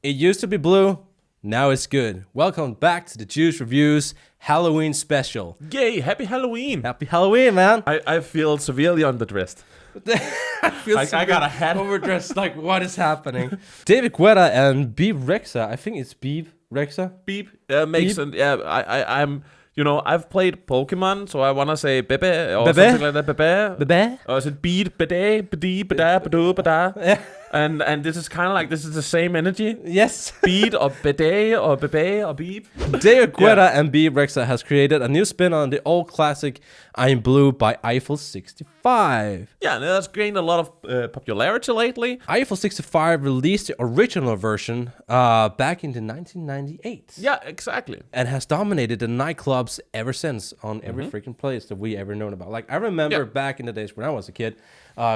It used to be blue, now it's good. Welcome back to the Juice Reviews Halloween special. Yay, happy Halloween. Happy Halloween, man. I feel severely underdressed. I got a hat. Overdressed, like what is happening? David Guetta and Bebe Rexha, I think it's Bebe Rexha. Beep. Makes sense. Yeah, I'm... You know, I've played Pokemon, so I want to say Bebe or something like that. Bebe? Bebe? Or is it Beat, Bede, Bede, Bada, Badu, Bada? Yeah. And this is kind of like, this is the same energy. Yes. Beat or Bede or Bebe or Beep. David Guetta and Bebe Rexha has created a new spin on the old classic I'm Blue by Eiffel 65. Yeah, and that's gained a lot of popularity lately. Eiffel 65 released the original version back in the 1998. Yeah, exactly. And has dominated the nightclubs ever since on every freaking place that we ever known about. Like, I remember back in the days when I was a kid,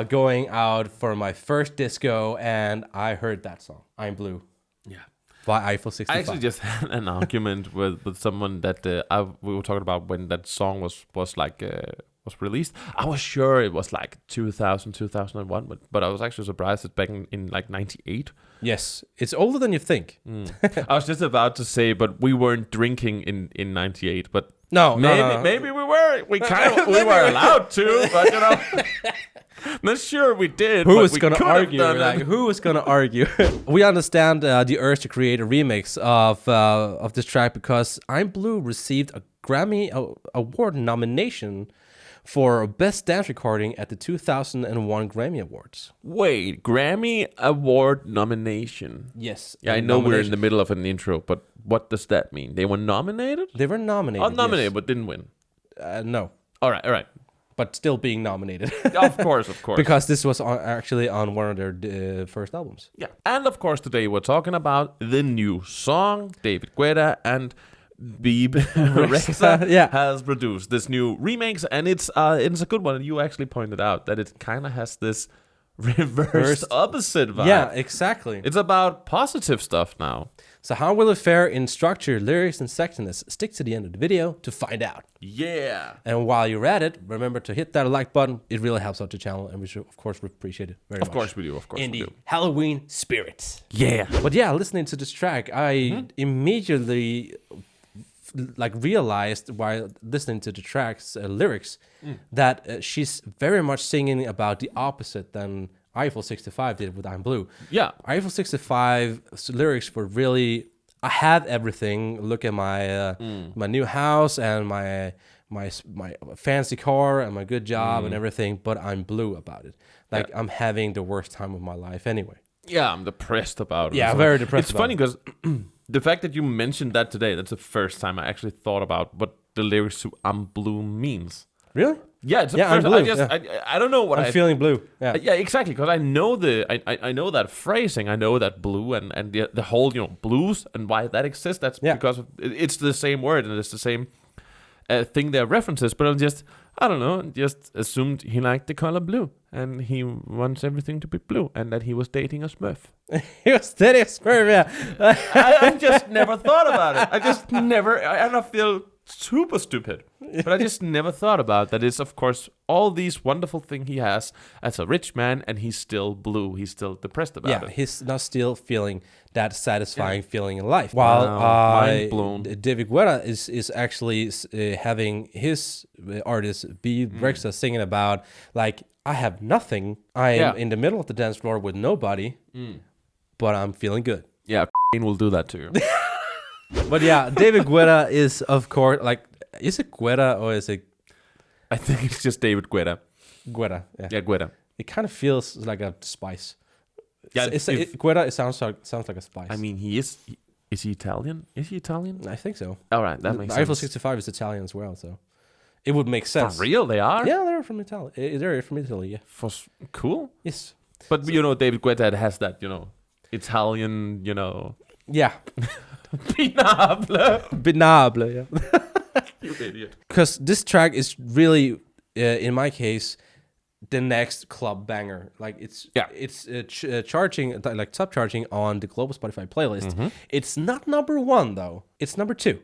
going out for my first disco, and I heard that song, I'm Blue. Yeah. By Eiffel 65. I actually just had an argument with someone that we were talking about when that song was released. I was sure it was like 2000, 2001, but I was actually surprised that back in like 98. Yes, it's older than you think. I was just about to say, but we weren't drinking in 98, but no, maybe we were. We were allowed to, but you know. Not sure we did. Who was going to argue? Like, who was going to argue? We understand the urge to create a remix of this track because I'm Blue received a Grammy Award nomination for Best Dance Recording at the 2001 Grammy Awards. Wait, Grammy Award nomination? Yes. Yeah, I know we're in the middle of an intro, but what does that mean? They were nominated? They were nominated. Oh, nominated, but didn't win. No. All right. But still being nominated. Of course. Because this was actually on one of their first albums. Yeah. And of course, today we're talking about the new song David Guetta and Bebe Rexha has produced this new remix, and it's a good one. And you actually pointed out that it kind of has this reverse opposite vibe. Yeah, exactly. It's about positive stuff now. So how will it fare in structure, lyrics, and sexiness? Stick to the end of the video to find out. Yeah. And while you're at it, remember to hit that like button. It really helps out the channel, and we should, of course, appreciate it very much. Of course we do. In the Halloween spirit. Yeah. But yeah, listening to this track, I immediately realized while listening to the track's lyrics that she's very much singing about the opposite than Eiffel 65 did with I'm Blue. Yeah. Eiffel 65's lyrics were really, I had everything. Look at my my new house and my fancy car and my good job and everything, but I'm blue about it. Like, I'm having the worst time of my life anyway. Yeah, I'm depressed about it. Yeah, very depressed. It's funny because the fact that you mentioned that today, that's the first time I actually thought about what the lyrics to I'm Blue means. Really? Yeah, it's the I'm first. blue. I don't know what I'm feeling blue. Yeah, yeah, exactly. Because I know I know that phrasing. I know that blue and the whole blues and why that exists. That's because it's the same word and it's the same thing they're references. But I don't know, just assumed he liked the color blue and he wants everything to be blue and that he was dating a Smurf. He was dating a Smurf. Yeah. I just never thought about it. I don't feel super stupid, but I just never thought about that. It's of course all these wonderful things he has as a rich man, and he's still blue. He's still depressed about it. Yeah, he's not still feeling that satisfying feeling in life. While mind blown. David Guetta is actually having his artist Bebe Rexha singing about, like, I have nothing. I am in the middle of the dance floor with nobody, but I'm feeling good. Yeah, will do that to you. But yeah, David Guetta is, of course, like, is it Guetta or is it? I think it's just David Guetta. Guetta, yeah. Yeah, Guetta. It kind of feels like a spice. Yeah, Guetta, it sounds like a spice. I mean, he is. Is he Italian? Is he Italian? I think so. All right, that makes sense. Eiffel 65 is Italian as well, so it would make sense. For real, they are? Yeah, they're from Italy. They're from Italy, yeah. Cool. Yes. But, David Guetta has that, Italian, Yeah. Binable, yeah. You idiot. Because this track is really, in my case, the next club banger. Like, it's charging, like top charging on the global Spotify playlist. It's not number one though. It's number two.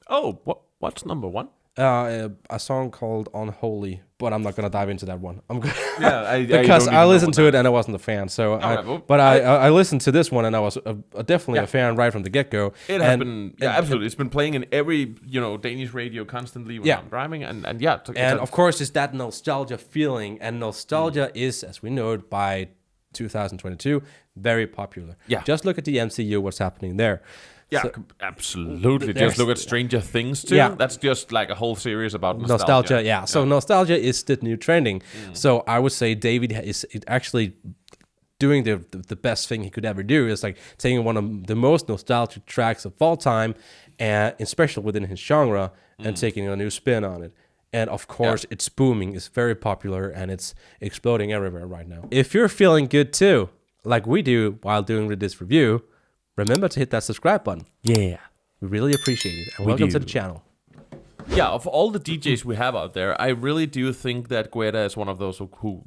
Oh, what's number one? A song called "Unholy," but I'm not gonna dive into that one. I'm good. Yeah, because I listened to it and I wasn't a fan. So, I listened to this one and I was definitely a fan right from the get go. It has been absolutely. It's been playing in every Danish radio constantly when I'm driving, and of course it's that nostalgia feeling, and nostalgia is, as we know it, by 2022 very popular. Yeah, just look at the MCU. What's happening there? Yeah, absolutely. Just look at Stranger Things too. Yeah. That's just like a whole series about nostalgia. Yeah. So nostalgia is the new trending. So I would say David is actually doing the best thing he could ever do. Is like taking one of the most nostalgic tracks of all time, and especially within his genre, and taking a new spin on it. And of course, it's booming. It's very popular, and it's exploding everywhere right now. If you're feeling good too, like we do while doing this review, remember to hit that subscribe button. Yeah. We really appreciate it. And welcome to the channel. Yeah, of all the DJs we have out there, I really do think that Guetta is one of those who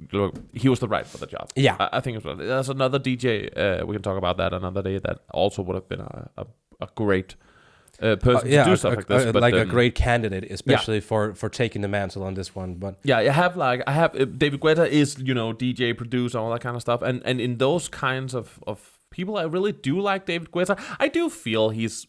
he was the right for the job. Yeah. I think there's another DJ, we can talk about that another day, that also would have been a great person to do stuff like this. But, a great candidate, especially for taking the mantle on this one. But yeah, I have David Guetta is, DJ, producer, all that kind of stuff. And in those kinds of people, I really do like David Guetta. I do feel he's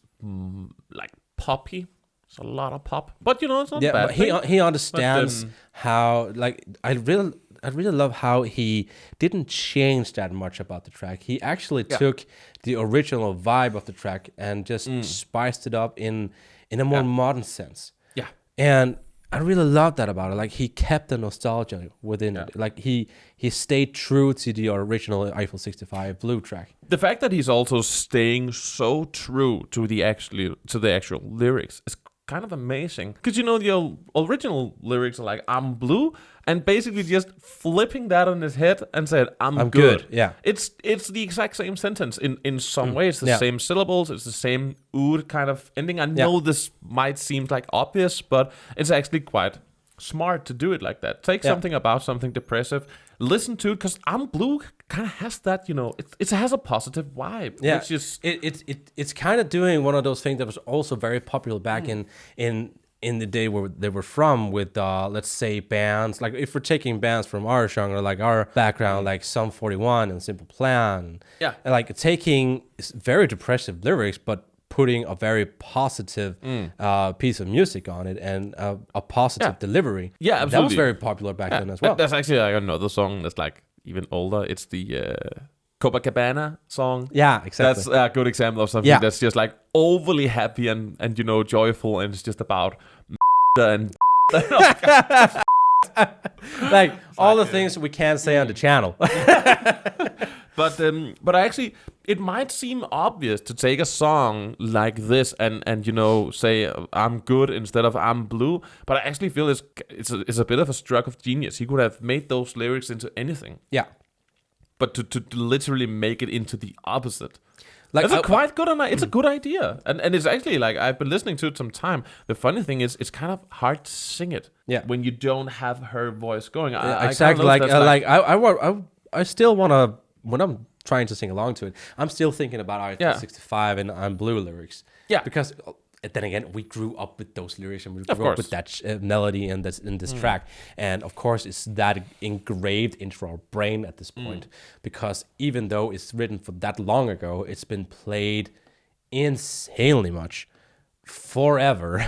like poppy. It's a lot of pop, but it's not bad. But he understands how. Like I really love how he didn't change that much about the track. He actually took the original vibe of the track and just spiced it up in a more modern sense. Yeah, and I really love that about it. Like he kept the nostalgia within it. Like he stayed true to the original Eiffel 65 Blue track. The fact that he's also staying so true to the actual lyrics is kind of amazing. Because the original lyrics are like "I'm blue," and basically just flipping that on his head and said I'm good. Yeah, it's the exact same sentence in some ways. The same syllables. It's the same oud kind of ending. I know this might seem like obvious, but it's actually quite smart to do it like that. Take something about something depressive, listen to it, because "I'm blue" kind of has that, it has a positive vibe. Yeah, which is it's kind of doing one of those things that was also very popular back in the day where they were from, with let's say bands, like if we're taking bands from our genre, like our background, like Sum 41 and Simple Plan, and like taking very depressive lyrics but putting a very positive piece of music on it, and a positive delivery. Yeah, absolutely. That was very popular back then as well. That's actually like another song that's like even older. It's the Copacabana song. Yeah, exactly. That's a good example of something that's just like overly happy and joyful, and it's just about and like all the things we can't say on the channel. But actually, it might seem obvious to take a song like this and say "I'm good" instead of "I'm blue. But I actually feel it's a bit of a stroke of genius. He could have made those lyrics into anything. Yeah. But to literally make it into the opposite. Like, it's a good idea. And it's actually like, I've been listening to it some time. The funny thing is, it's kind of hard to sing it when you don't have her voice going. Exactly. I still want to, when I'm trying to sing along to it, I'm still thinking about Eiffel 65 and "I'm blue" lyrics. Yeah. Because then again, we grew up with those lyrics, and we grew up with that melody in this track. And of course, it's that engraved into our brain at this point, because even though it's written for that long ago, it's been played insanely much forever,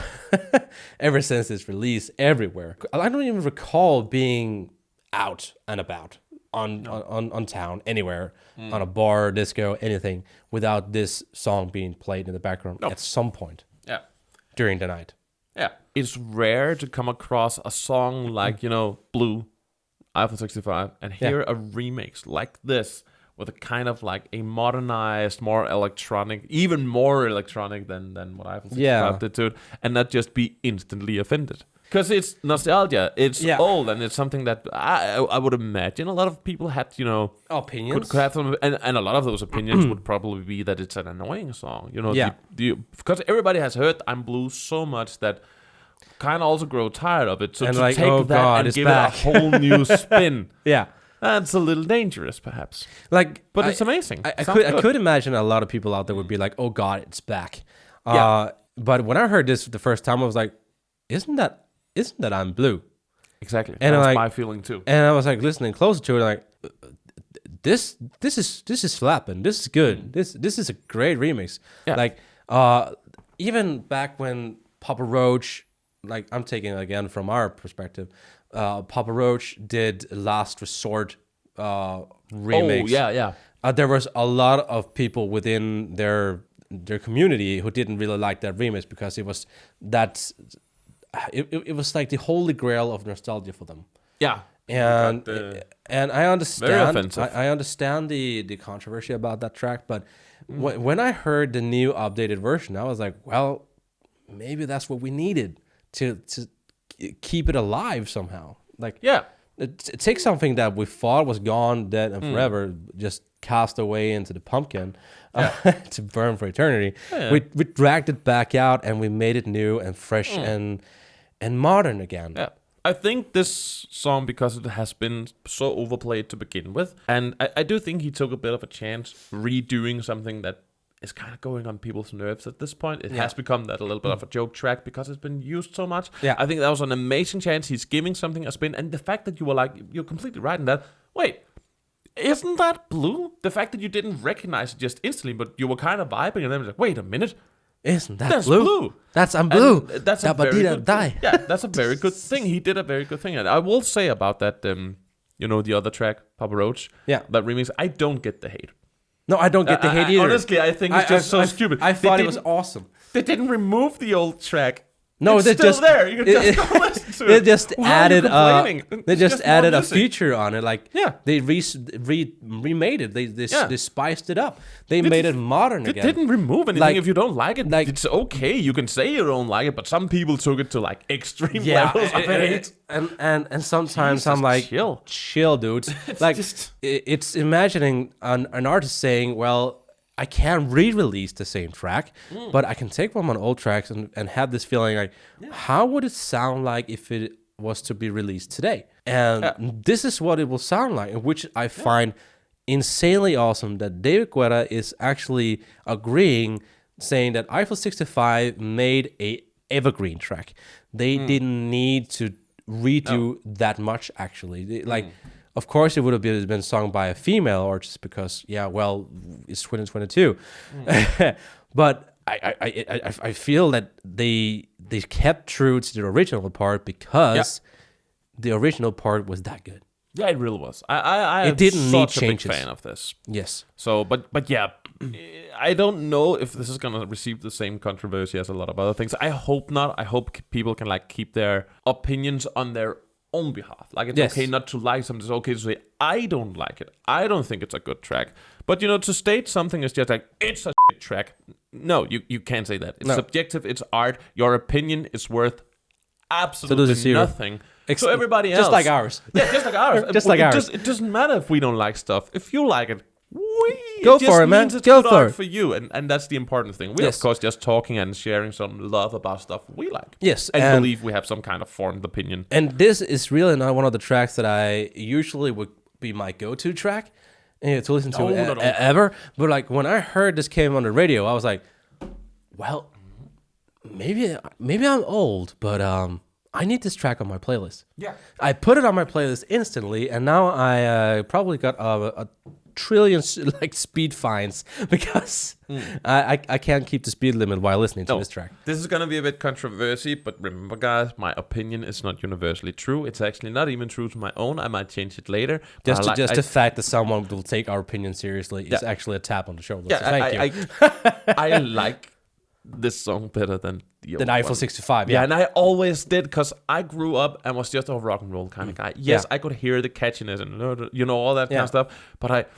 ever since its release everywhere. I don't even recall being out and about on town, anywhere, on a bar, disco, anything, without this song being played in the background at some point. During the night. Yeah. It's rare to come across a song like, Blue, Eiffel 65, and hear a remix like this with a kind of like a modernized, more electronic, even more electronic than what Eiffel 65 did to it, and not just be instantly offended. Because it's nostalgia, it's old, and it's something that I would imagine a lot of people had, opinions. Could have some, and a lot of those opinions would probably be that it's an annoying song. Because everybody has heard "I'm blue" so much that kind of also grow tired of it. So and to like, take and give it a whole new spin, that's a little dangerous, perhaps. But it's amazing. I could imagine a lot of people out there would be like, "Oh God, it's back." But when I heard this the first time, I was like, isn't that I'm blue? Exactly. And That's like, my feeling too. And I was like listening closer to it, like this is slapping. This is good. This is a great remix. Yeah. Like even back when Papa Roach, like I'm taking it again from our perspective, Papa Roach did Last Resort remix. Oh yeah. There was a lot of people within their community who didn't really like that remix because it was it was like the holy grail of nostalgia for them. Yeah. And I understand. Very offensive. I understand the controversy about that track, but when I heard the new updated version, I was like, well, maybe that's what we needed to keep it alive somehow. Like, yeah, it takes something that we thought was gone, dead, and forever, just cast away into the pumpkin to burn for eternity. Yeah. We dragged it back out and we made it new and fresh and modern again. Yeah. I think this song, because it has been so overplayed to begin with, and I do think he took a bit of a chance redoing something that is kind of going on people's nerves at this point. It has become that a little bit of a joke track because it's been used so much. Yeah. I think that was an amazing chance. He's giving something a spin, and the fact that you were like, you're completely right in that. Wait, isn't that blue? The fact that you didn't recognize it just instantly, but you were kind of vibing, and then it was like, wait a minute. Isn't that That's blue? blue. I'm blue. And that's a very good die. Yeah, that's a very good thing. He did a very good thing. And I will say about that, the other track, Papa Roach, that remix, I don't get the hate. No, I don't get the hate either. Honestly, I think it's just so stupid. I thought it was awesome. They didn't remove the old track. No, it's still there. You can just go listen to it. They just added more a music. feature on it. Like they remade it. They spiced it up. They made it modern again. It didn't remove anything. If you don't like it, it's okay. You can say you don't like it, but some people took it to like extreme levels of hate. And sometimes Jesus, I'm like, chill, dudes. Like it's imagining an artist saying, well, I can't re-release the same track, but I can take one of my old tracks and have this feeling like, how would it sound like if it was to be released today? And this is what it will sound like, which I find insanely awesome that David Guetta is actually agreeing, saying that Eiffel 65 made a evergreen track. They didn't need to redo that much, actually. Of course, it would have been sung by a female artist because, it's 2022. But I feel that they kept true to the original part because the original part was that good. Yeah, it really was. I it didn't need such a changes. big fan of this. Yes. So, but yeah, I don't know if this is gonna receive the same controversy as a lot of other things. I hope not. I hope people can keep their opinions on their own behalf. Like, it's okay not to like something. It's okay to say, I don't like it. I don't think it's a good track. But, to state something is just like, it's a shit track. No, you can't say that. It's subjective. It's art. Your opinion is worth absolutely nothing. So everybody else. Just like ours. Yeah, just like ours. Just like ours. It doesn't matter if we don't like stuff. If you like it, go for it, man. Go for it for you, and that's the important thing. We of course just talking and sharing some love about stuff we like. Yes, and believe we have some kind of formed opinion. And this is really not one of the tracks that I usually would be my go-to track to listen to ever. But when I heard this came on the radio, I was like, well, maybe I'm old, but I need this track on my playlist. Yeah, I put it on my playlist instantly, and now I probably got a trillion speed fines because I can't keep the speed limit while listening to this track. This is gonna be a bit controversial, but remember, guys, my opinion is not universally true. It's actually not even true to my own. I might change it later. Just the fact that someone will take our opinion seriously is actually a tap on the shoulder. Yeah, so thank you. I like this song better than the old Eiffel one. 65. Yeah, and I always did because I grew up and was just a rock and roll kind of guy. Yes, I could hear the catchiness and all that kind of stuff, but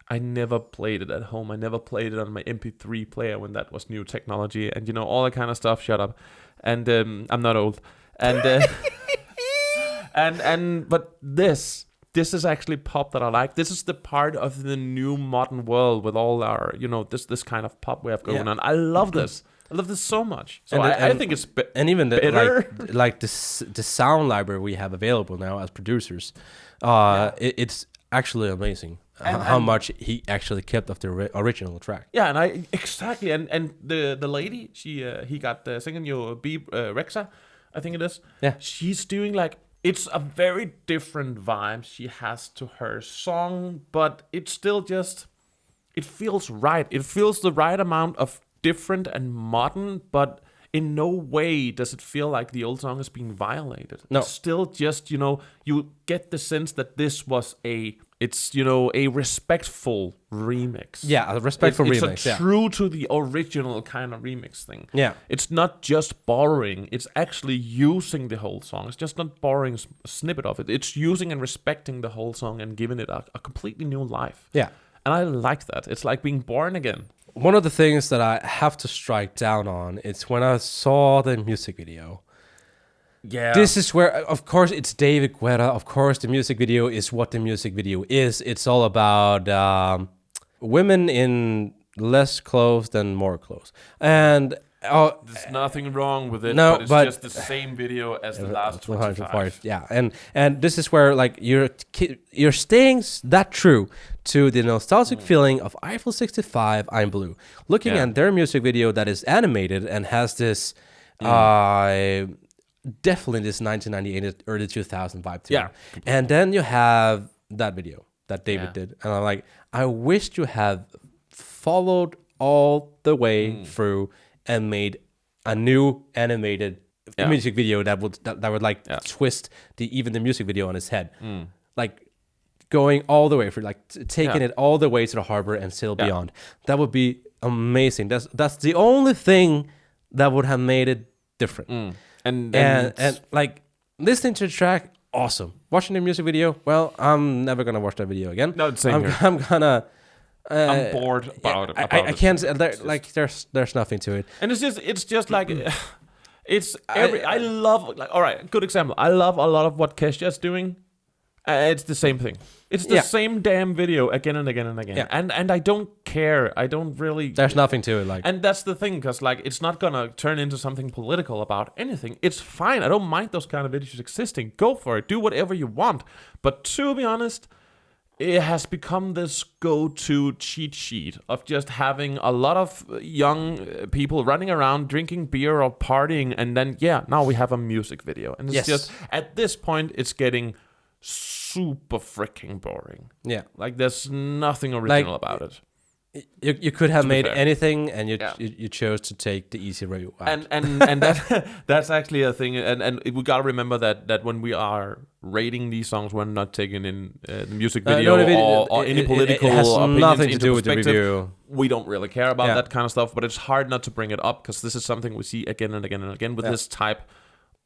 I never played it at home. I never played it on my MP3 player when that was new technology, and all that kind of stuff. Shut up. And I'm not old. And but this is actually pop that I like. This is the part of the new modern world with all our this kind of pop we have going on. I love this. I love this so much. So I think it's and even better. the sound library we have available now as producers, it's actually amazing. How much he actually kept of the original track. Yeah, and exactly, and the lady he got singing Bebe Rexha. I think it is. Yeah. She's doing like, it's a very different vibe she has to her song, but it's still just, it feels right. It feels the right amount of different and modern, but in no way does it feel like the old song is being violated. No. It's still just, you get the sense that this was a respectful remix. Yeah, a respectful remix. It's a true to the original kind of remix thing. Yeah. It's not just borrowing. It's actually using the whole song. It's just not borrowing a snippet of it. It's using and respecting the whole song and giving it a completely new life. Yeah. And I like that. It's like being born again. One of the things that I have to strike down on is when I saw the music video. Yeah. This is where, of course, it's David Guetta. Of course, the music video is what the music video is. It's all about women in less clothes than more clothes. And there's nothing wrong with it, no, but it's just the same video as the last 25. Yeah, and this is where like you're staying that true to the nostalgic feeling of Eiffel 65, I'm Blue. Looking at their music video that is animated and has this definitely this 1998 early 2000 vibe to it. And then you have that video that David did, and I'm like, I wished you had followed all the way through and made a new animated music video that would like twist even the music video on its head, like going all the way through, like taking it all the way to the harbor and still beyond. That would be amazing. That's the only thing that would have made it different. And like listening to the track, awesome. Watching the music video, well, I'm never gonna watch that video again. No, same here. I'm gonna. I'm bored about it. I can't. There's nothing to it. And it's just like I love, like, all right, good example. I love a lot of what Kesha's doing. It's the same thing. It's the same damn video again and again and again. Yeah. And I don't care. I don't really. There's nothing to it, like. And that's the thing, because like it's not gonna turn into something political about anything. It's fine. I don't mind those kind of videos existing. Go for it. Do whatever you want. But to be honest, it has become this go-to cheat sheet of just having a lot of young people running around drinking beer or partying, and then now we have a music video, and it's just at this point it's getting super freaking boring. Yeah, like there's nothing original about it. You could have made anything, and you chose to take the easy route out. And that's actually a thing. And we gotta remember that when we are rating these songs, we're not taking in the music video or any political it has opinions nothing to into do with the perspective. review. We don't really care about that kind of stuff, but it's hard not to bring it up because this is something we see again and again and again with this type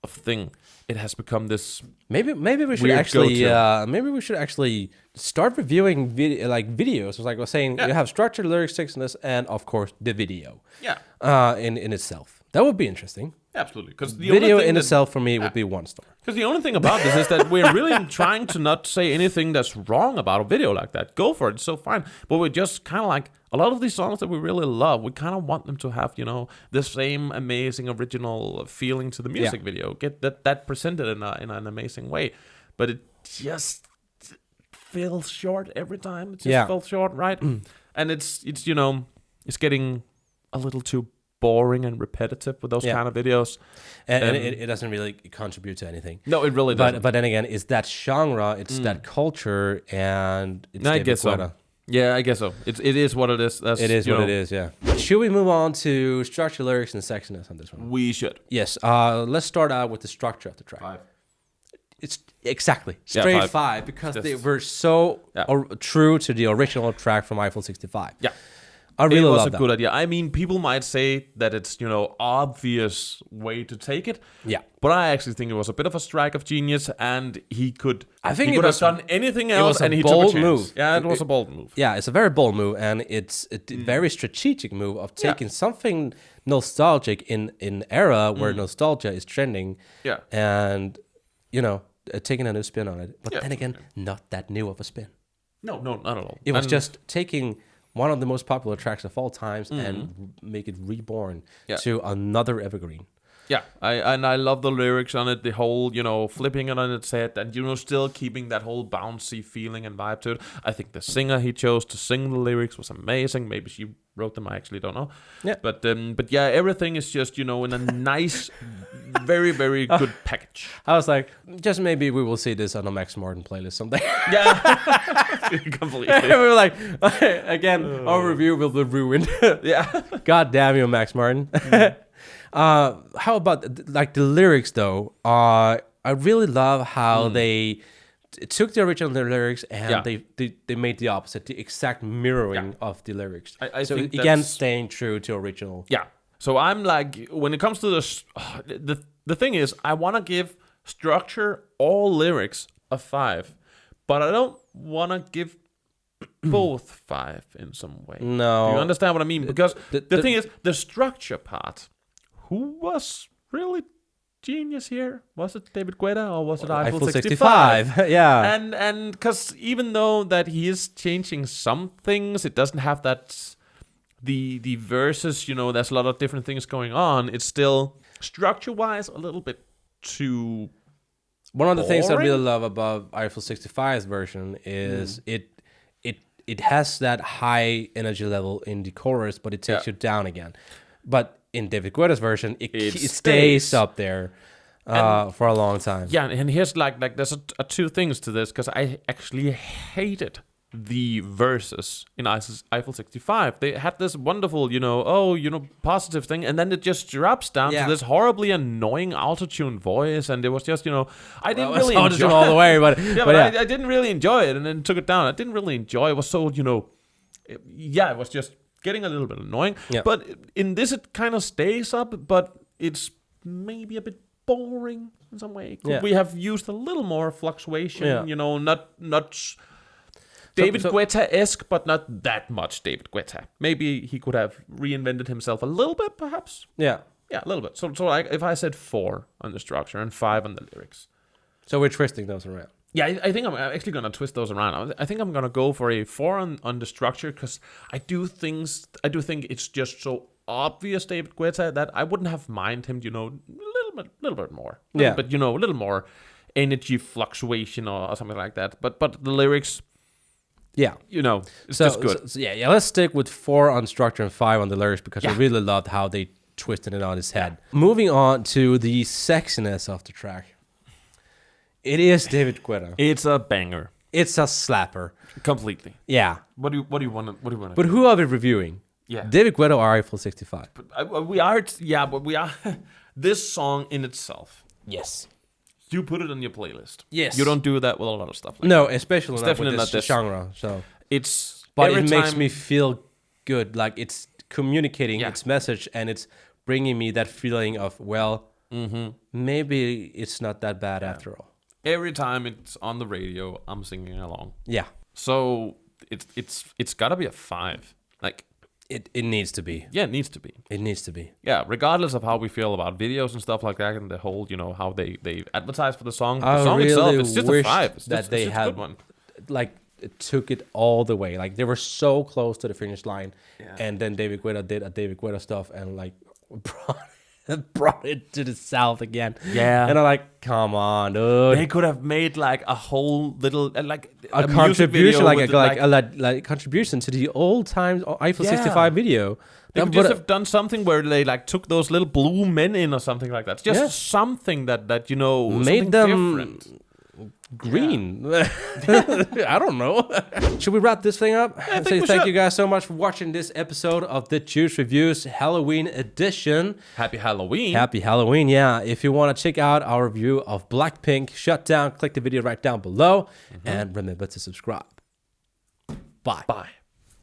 of thing. It has become this. Maybe we should actually start reviewing videos. It's like I was saying, you have structured lyrics, sexiness, and of course the video. Yeah. In itself, that would be interesting. Absolutely, because the video in itself for me would be 1 star. Because the only thing about this is that we're really trying to not say anything that's wrong about a video like that. Go for it, it's so fine. But we're just kind of like a lot of these songs that we really love. We kind of want them to have the same amazing original feeling to the music video. Get that presented in an amazing way. But it just feels short every time. It just felt short, right? And it's getting a little too boring and repetitive with those kind of videos, and it doesn't really contribute to anything. No, it really doesn't. But then again, it's that genre, it's that culture, and it's I guess so. Yeah, I guess so. It is what it is. It is what it is. Yeah. Should we move on to structure, lyrics, and sexiness on this one? We should. Yes. Let's start out with the structure of the track. 5. It's exactly straight 5 because they were so true to the original track from Eiffel 65. Yeah. I really love that. It was a good idea. I mean, people might say that it's, obvious way to take it. Yeah. But I actually think it was a bit of a strike of genius, and he could have done anything else, and he took a chance. Move. Yeah, it was a bold move. Yeah, it's a very bold move, and it's a very strategic move of taking something nostalgic in an era where nostalgia is trending. Yeah. And, taking a new spin on it. But then again, not that new of a spin. No, not at all. It was just taking one of the most popular tracks of all times and make it reborn to another evergreen. Yeah, I love the lyrics on it, the whole, flipping it on its head, and, still keeping that whole bouncy feeling and vibe to it. I think the singer he chose to sing the lyrics was amazing. Maybe she wrote them, I actually don't know. Yeah. But yeah, everything is just, in a nice very, very good package. I was like, just maybe we will see this on a Max Martin playlist someday. Yeah, completely. We were like, again, our review will be ruined. Yeah. God damn you, Max Martin. How about like the lyrics though? I really love how they took the original lyrics and they made the opposite, the exact mirroring of the lyrics. I so think again, staying true to original. Yeah. So I'm like, when it comes to this, the thing is, I want to give structure all lyrics a 5, but I don't want to give both 5 in some way. No. Do you understand what I mean? Because the thing is, the structure part, who was really genius here? Was it David Guetta or was it Eiffel 65? Yeah. And because even though that he is changing some things, it doesn't have that the verses, you know, there's a lot of different things going on. It's still structure wise a little bit too one of the things I boring. really love about Eiffel 65's version is it has that high energy level in the chorus, but it takes you down again. But in David Guetta's version, it stays up there for a long time. Yeah, and here's like there's two things to this, because I actually hated the verses in Eiffel 65. They had this wonderful, positive thing, and then it just drops down to this horribly annoying autotune voice, and it was just, I didn't really enjoy it all the way, but I didn't really enjoy it, and then took it down. I didn't really enjoy it. It was so, it was just getting a little bit annoying. Yeah. But in this, it kind of stays up, but it's maybe a bit boring in some way. Could we have used a little more fluctuation? Not David Guetta-esque, but not that much David Guetta. Maybe he could have reinvented himself a little bit, perhaps. Yeah, a little bit. So if I said 4 on the structure and 5 on the lyrics. So we're twisting those around. Yeah, I think I'm actually going to twist those around. I think I'm going to go for a 4 on the structure, because I do think it's just so obvious David Guetta that I wouldn't have minded him, a little bit more. But, a little more energy fluctuation or something like that. But the lyrics... Yeah, it's just good. So let's stick with 4 on structure and 5 on the lyrics, because I really loved how they twisted it on his head. Moving on to the sexiness of the track. It is David Guetta. It's a banger. It's a slapper. Completely. Yeah. What do you want to? But who are we reviewing? Yeah. David Guetta or Eiffel 65? We are. This song in itself. Yes. You put it on your playlist. Yes. You don't do that with a lot of stuff. No, especially it's not definitely with this genre. So but it makes me feel good. Like it's communicating its message, and it's bringing me that feeling of maybe it's not that bad after all. Every time it's on the radio, I'm singing along. Yeah. So it's got to be a 5. Like. It needs to be. Yeah, it needs to be. It needs to be. Yeah, regardless of how we feel about videos and stuff like that, and the whole, how they advertise for the song. The song really itself, it's just a 5. It's that just, they it's had, a good one. Like, it took it all the way. Like, they were so close to the finish line, and then David Guetta did a David Guetta stuff and, like, brought it to the south again. Yeah. And I'm like, come on, dude. They could have made, like, a whole little, like, a contribution, like contribution to the old time Eiffel 65 video. They could just have done something where they like took those little blue men in or something like that. Just something that made them different. Green. I don't know. Should we wrap this thing up? Thank you guys so much for watching this episode of the Juice Reviews Halloween edition. Happy Halloween. Happy Halloween, yeah. If you want to check out our review of Blackpink Shut Down, click the video right down below. And remember to subscribe. Bye. Bye.